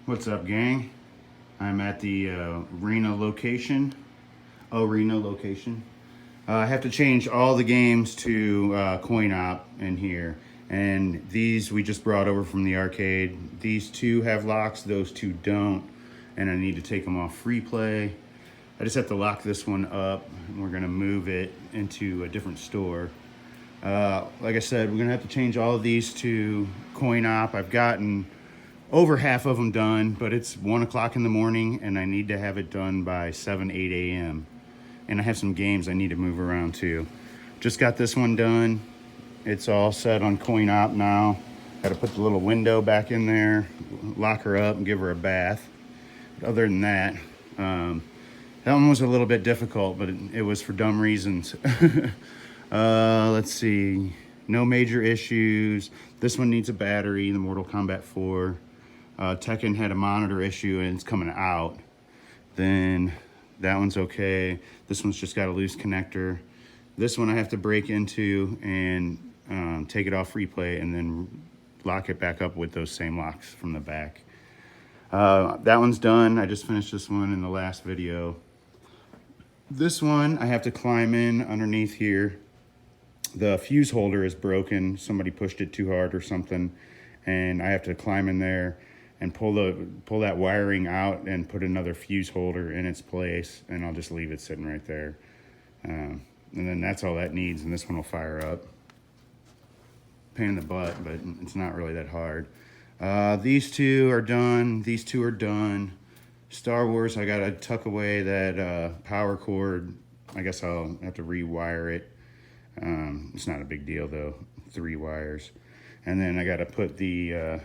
What's up, gang? I'm at the Arena location. I have to change all the games to coin op in here. And these we just brought over from the arcade. These two have locks, those two don't. And I need to take them off free play. I just have to lock this one up, and we're gonna move it into a different store. Like I said, we're gonna have to change all of these to coin op. I've gotten over half of them done, but it's 1 o'clock in the morning and I need to have it done by 7, 8 a.m. And I have some games I need to move around too. Just got this one done. It's all set on coin op now. Got to put the little window back in there, lock her up and give her a bath. But other than that, that one was a little bit difficult, but it was for dumb reasons. Let's see. No major issues. This one needs a battery, the Mortal Kombat 4. Tekken had a monitor issue and it's coming out. Then that one's okay. This one's just got a loose connector. This one I have to break into and take it off free play and then lock it back up with those same locks from the back. That one's done. I just finished this one in the last video. This one I have to climb in underneath here. The fuse holder is broken. Somebody pushed it too hard or something, and I have to climb in there and pull that wiring out and put another fuse holder in its place, and I'll just leave it sitting right there. And then that's all that needs, and this one will fire up. Pain in the butt, but it's not really that hard. These two are done. These two are done. Star Wars, I gotta tuck away that power cord. I guess I'll have to rewire it. It's not a big deal though, 3 wires. And then I gotta put the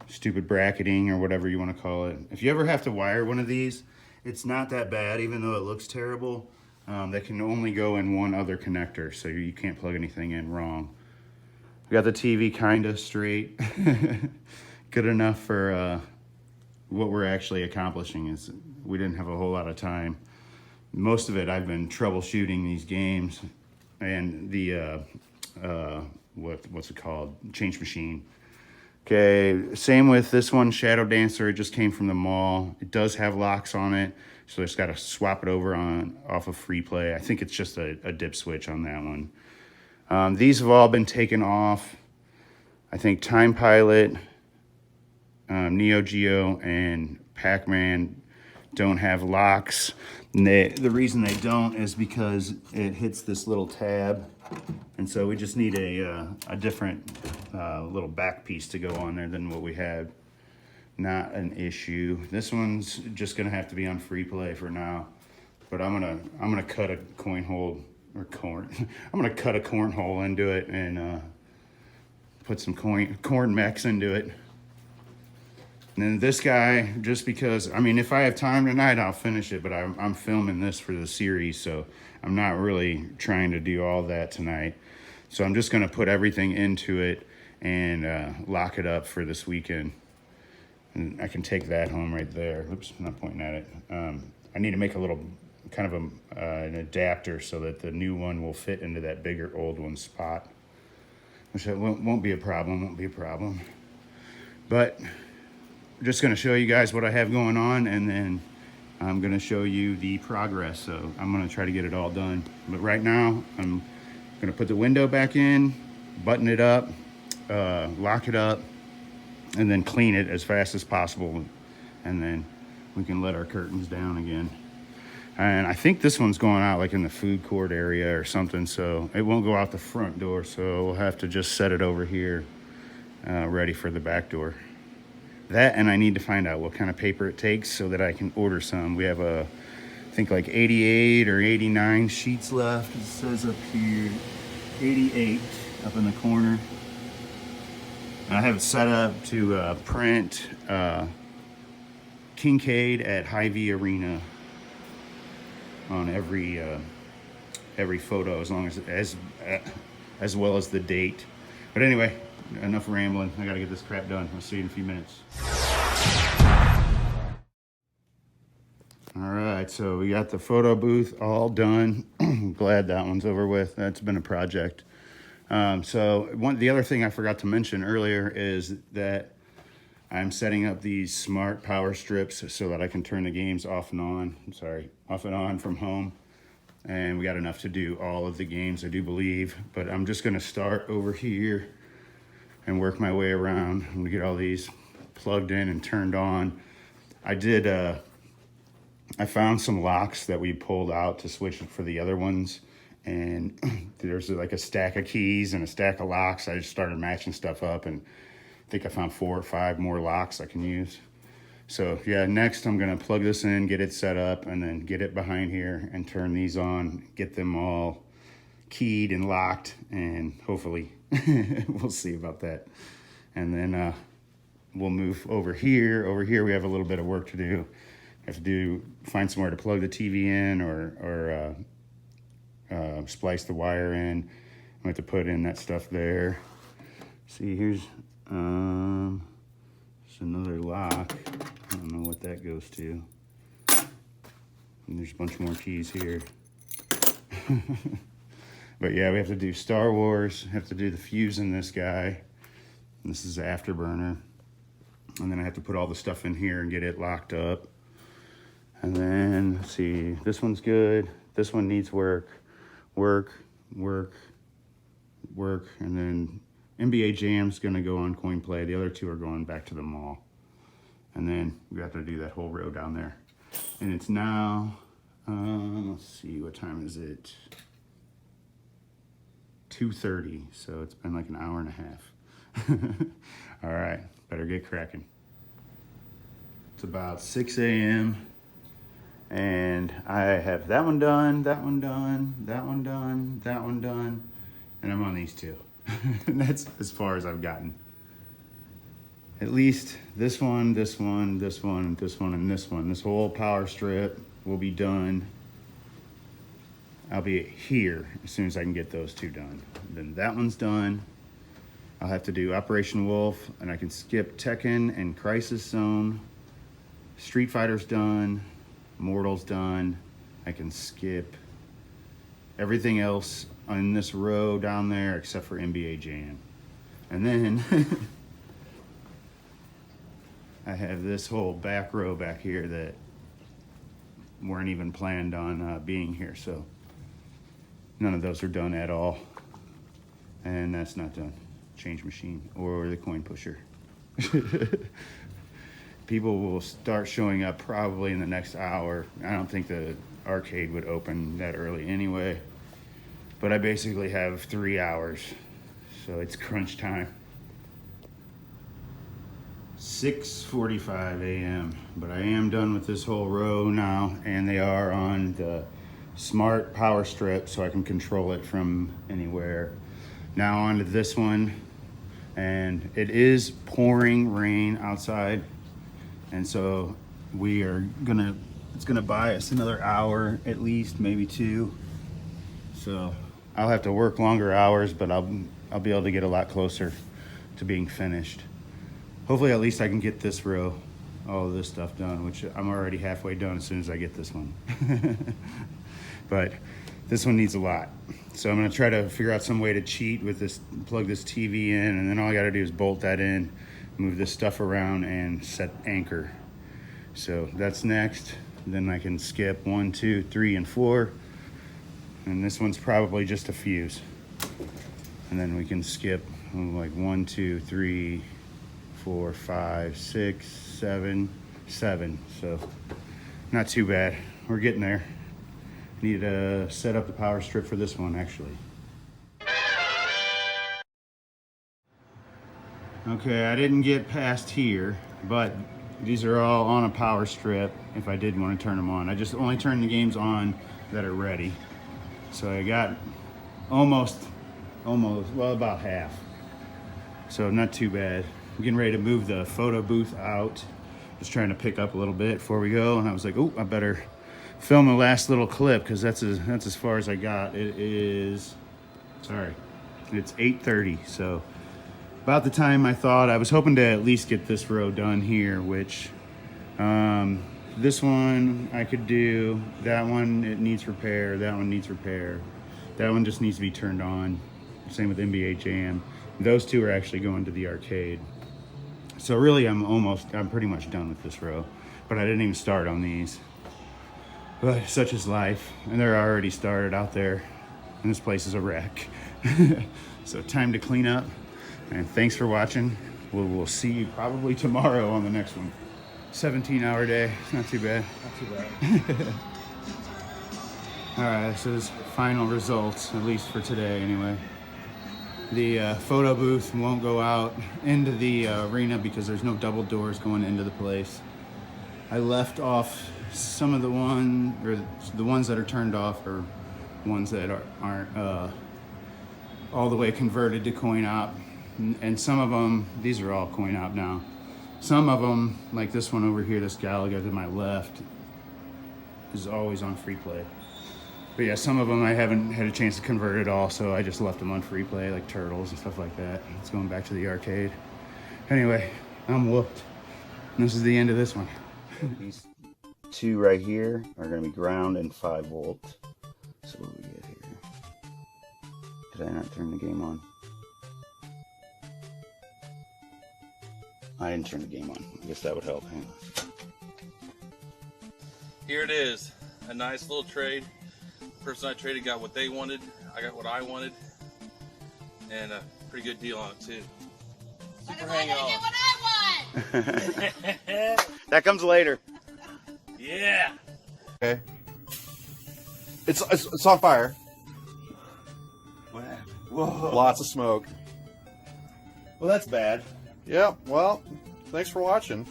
stupid bracketing or whatever you want to call it. If you ever have to wire one of these, it's not that bad, even though it looks terrible. They can only go in one other connector, so you can't plug anything in wrong. We got the TV kinda straight. Good enough for what we're actually accomplishing. Is we didn't have a whole lot of time. Most of it I've been troubleshooting these games and the what's it called, change machine. Okay, same with this one, Shadow Dancer. It just came from the mall. It does have locks on it, so I just got to swap it over off of free play. I think it's just a dip switch on that one. These have all been taken off. I think Time Pilot, Neo Geo, and Pac-Man don't have locks. And the reason they don't is because it hits this little tab, and so we just need a different little back piece to go on there than what we had. Not an issue. This one's just gonna have to be on free play for now, but I'm gonna cut a coin hole or corn. I'm gonna cut a corn hole into it and put some corn mechs into it. And then this guy, just because, I mean, if I have time tonight, I'll finish it, but I'm filming this for the series, so I'm not really trying to do all that tonight. So I'm just gonna put everything into it and lock it up for this weekend. And I can take that home right there. Oops, I'm not pointing at it. I need to make a little, kind of an adapter so that the new one will fit into that bigger old one spot. Which won't be a problem, But I'm just gonna show you guys what I have going on, and then I'm gonna show you the progress. So I'm gonna try to get it all done. But right now, I'm gonna put the window back in, button it up, lock it up, and then clean it as fast as possible. And then we can let our curtains down again. And I think this one's going out like in the food court area or something, so it won't go out the front door, so we'll have to just set it over here, ready for the back door. That, and I need to find out what kind of paper it takes so that I can order some. We have I think like 88 or 89 sheets left. It says up here 88 up in the corner. And I have it set up to print Kincaid at Hy-Vee Arena on every photo, as well as the date. But anyway, enough rambling. I gotta get this crap done. I'll see you in a few minutes. All right, so we got the photo booth all done. Glad that one's over with. That's been a project. The other thing I forgot to mention earlier is that I'm setting up these smart power strips so that I can turn the games off and on. Off and on from home. And we got enough to do all of the games, I do believe. But I'm just gonna start over here and work my way around. I'm gonna get all these plugged in and turned on. I found some locks that we pulled out to switch for the other ones. And there's like a stack of keys and a stack of locks. I just started matching stuff up, and I think I found 4 or 5 more locks I can use. So yeah, next I'm gonna plug this in, get it set up, and then get it behind here and turn these on, get them all keyed and locked, and hopefully we'll see about that. And then we'll move over here. Over here we have a little bit of work to do. Have to find somewhere to plug the TV in or splice the wire in. I have to put in that stuff there. See, here's another lock. I don't know what that goes to. And there's a bunch more keys here. But yeah, we have to do Star Wars, have to do the fuse in this guy. And this is the afterburner. And then I have to put all the stuff in here and get it locked up. And then, let's see, this one's good. This one needs work. Work. And then NBA Jam's gonna go on Coin Play. The other 2 are going back to the mall. And then we have to do that whole row down there. And it's now, let's see, what time is it? 2:30, so it's been like an hour and a half. All right, better get cracking. It's about 6 a.m. and I have that one done, that one done, that one done, that one done, and I'm on these 2. And that's as far as I've gotten. At least this one, this one, this one, this one, and this one. This whole power strip will be done. I'll be here as soon as I can get those 2 done. Then that one's done. I'll have to do Operation Wolf, and I can skip Tekken and Crisis Zone. Street Fighter's done. Mortal's done. I can skip everything else on this row down there except for NBA Jam. And then I have this whole back row back here that weren't even planned on being here, so none of those are done at all. And that's not done. Change machine or the coin pusher. People will start showing up probably in the next hour. I don't think the arcade would open that early anyway, but I basically have 3 hours, so it's crunch time. 6:45 a.m. But I am done with this whole row now, and they are on the smart power strip so I can control it from anywhere. Now on to this one, and it is pouring rain outside, and so it's gonna buy us another hour at least, maybe 2. So I'll have to work longer hours, but I'll be able to get a lot closer to being finished. Hopefully at least I can get this row, all of this stuff done, which I'm already halfway done as soon as I get this one. But this one needs a lot. So I'm gonna try to figure out some way to cheat with this, plug this TV in, and then all I gotta do is bolt that in, move this stuff around, and set anchor. So that's next. Then I can skip 1, 2, 3, and 4. And this one's probably just a fuse. And then we can skip like 1, 2, 3, 4, 5, 6, 7. So not too bad. We're getting there. Need to set up the power strip for this one actually. Okay, I didn't get past here, but these are all on a power strip if I did want to turn them on. I just only turn the games on that are ready. So I got almost, well, about half. So not too bad. I'm getting ready to move the photo booth out. Just trying to pick up a little bit before we go. And I was like, oh, I better film the last little clip because that's as far as I got. It is, sorry, it's 8:30. So about the time I thought. I was hoping to at least get this row done here, which this one I could do. That one, it needs repair. That one needs repair. That one just needs to be turned on. Same with NBA Jam. Those two are actually going to the arcade. So really I'm pretty much done with this row, but I didn't even start on these. But such is life, and they're already started out there, and this place is a wreck. So time to clean up, and thanks for watching. We'll see you probably tomorrow on the next one. 17-hour day, it's not too bad. Not too bad. All right, this is final results, at least for today anyway. The photo booth won't go out into the arena because there's no double doors going into the place. I left off some of the ones that are turned off, or ones that aren't all the way converted to coin op, and some of them, these are all coin op now. Some of them, like this one over here, this Galaga to my left, is always on free play. But yeah, some of them I haven't had a chance to convert at all, so I just left them on free play, like turtles and stuff like that. It's going back to the arcade. Anyway, I'm whooped. And this is the end of this one. These two right here are going to be ground and 5 volt. So what do we get here? Did I not turn the game on? I didn't turn the game on. I guess that would help. Hang on. Here it is, a nice little trade. The person I traded got what they wanted, I got what I wanted, and a pretty good deal on it too. Super hang on. Get what I want. That comes later. Yeah. Okay. It's on fire. What happened? Whoa. Lots of smoke. Well, that's bad. Yeah, well, thanks for watching.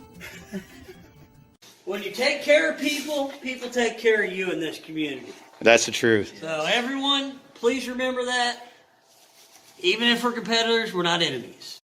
When you take care of people, people take care of you in this community. That's the truth. So everyone, please remember that. Even if we're competitors, we're not enemies.